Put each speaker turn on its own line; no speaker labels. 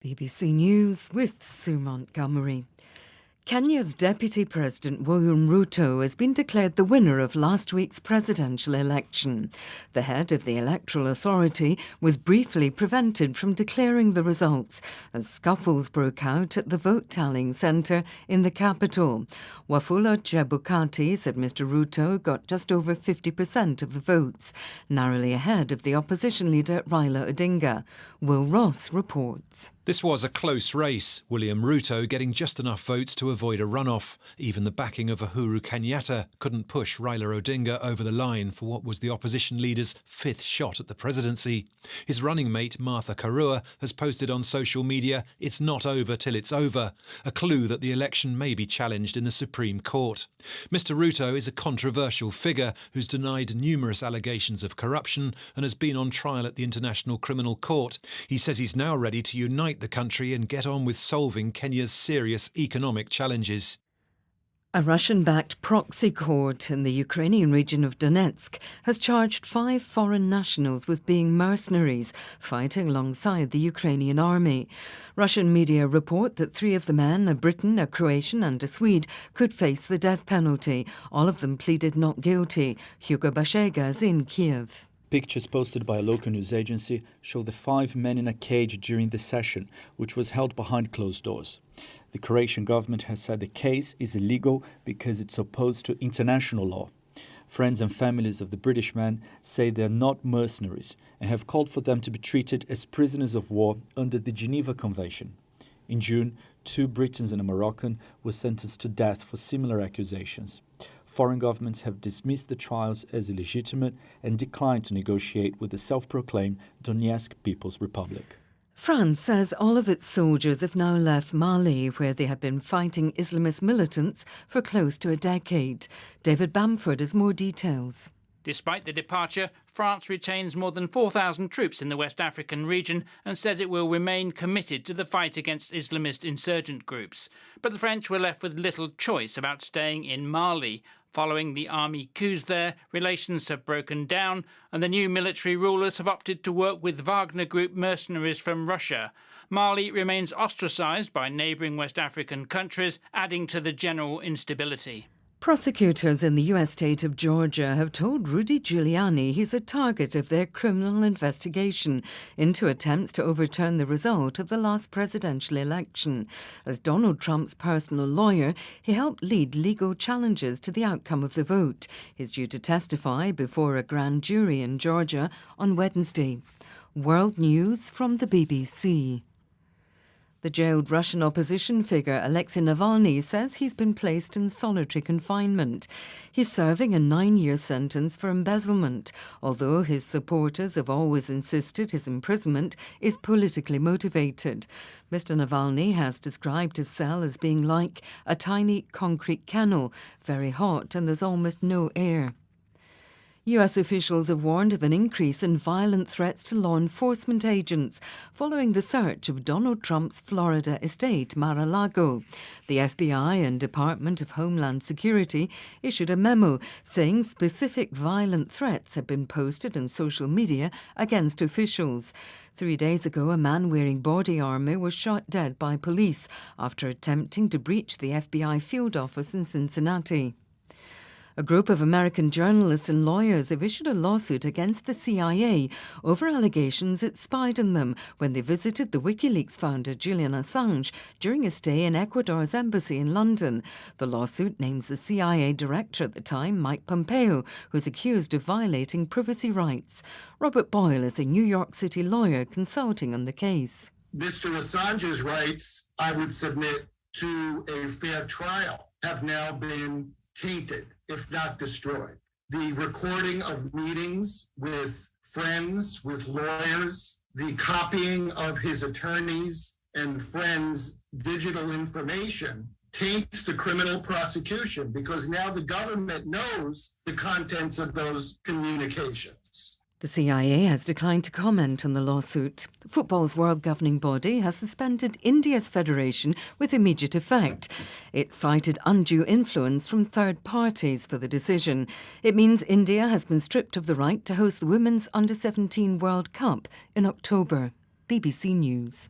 BBC News with Sue Montgomery. Kenya's Deputy President William Ruto has been declared the winner of last week's presidential election. The head of the Electoral Authority was briefly prevented from declaring the results as scuffles broke out at the vote tallying centre in the capital. Wafula Chebukati said Mr Ruto got just over 50% of the votes, narrowly ahead of the opposition leader Raila Odinga. Will Ross reports.
This was a close race, William Ruto getting just enough votes to avoid a runoff. Even the backing of Uhuru Kenyatta couldn't push Raila Odinga over the line for what was the opposition leader's fifth shot at the presidency. His running mate Martha Karua has posted on social media, "It's not over till it's over," a clue that the election may be challenged in the Supreme Court. Mr Ruto is a controversial figure who's denied numerous allegations of corruption and has been on trial at the International Criminal Court. He says he's now ready to unite the country and get on with solving Kenya's serious economic challenges.
A Russian-backed proxy court in the Ukrainian region of Donetsk has charged 5 foreign nationals with being mercenaries fighting alongside the Ukrainian army. Russian media report that 3 of the men, a Briton, a Croatian and a Swede, could face the death penalty. All of them pleaded not guilty. Hugo Bashega is in Kiev.
Pictures posted by a local news agency show the 5 men in a cage during the session, which was held behind closed doors. The Croatian government has said the case is illegal because it's opposed to international law. Friends and families of the British men say they are not mercenaries and have called for them to be treated as prisoners of war under the Geneva Convention. In June, 2 Britons and a Moroccan were sentenced to death for similar accusations. Foreign governments have dismissed the trials as illegitimate and declined to negotiate with the self-proclaimed Donetsk People's Republic.
France says all of its soldiers have now left Mali, where they have been fighting Islamist militants for close to a decade. David Bamford has more details.
Despite the departure, France retains more than 4,000 troops in the West African region and says it will remain committed to the fight against Islamist insurgent groups. But the French were left with little choice about staying in Mali. Following the army coups there, relations have broken down and the new military rulers have opted to work with Wagner Group mercenaries from Russia. Mali remains ostracised by neighbouring West African countries, adding to the general instability.
Prosecutors in the US state of Georgia have told Rudy Giuliani he's a target of their criminal investigation into attempts to overturn the result of the last presidential election. As Donald Trump's personal lawyer, he helped lead legal challenges to the outcome of the vote. He's due to testify before a grand jury in Georgia on Wednesday. World News from the BBC. The jailed Russian opposition figure Alexei Navalny says he's been placed in solitary confinement. He's serving a 9-year sentence for embezzlement, although his supporters have always insisted his imprisonment is politically motivated. Mr Navalny has described his cell as being like a tiny concrete kennel, very hot and there's almost no air. US officials have warned of an increase in violent threats to law enforcement agents following the search of Donald Trump's Florida estate, Mar-a-Lago. The FBI and Department of Homeland Security issued a memo saying specific violent threats had been posted on social media against officials. 3 days ago, a man wearing body armour was shot dead by police after attempting to breach the FBI field office in Cincinnati. A group of American journalists and lawyers have issued a lawsuit against the CIA over allegations it spied on them when they visited the WikiLeaks founder Julian Assange during a stay in Ecuador's embassy in London. The lawsuit names the CIA director at the time, Mike Pompeo, who is accused of violating privacy rights. Robert Boyle is a New York City lawyer consulting on the case.
Mr. Assange's rights, I would submit to a fair trial, have now been tainted, if not destroyed. The recording of meetings with friends, with lawyers, the copying of his attorneys and friends' digital information taints the criminal prosecution because now the government knows the contents of those communications.
The CIA has declined to comment on the lawsuit. Football's world governing body has suspended India's federation with immediate effect. It cited undue influence from third parties for the decision. It means India has been stripped of the right to host the Women's Under-17 World Cup in October. BBC News.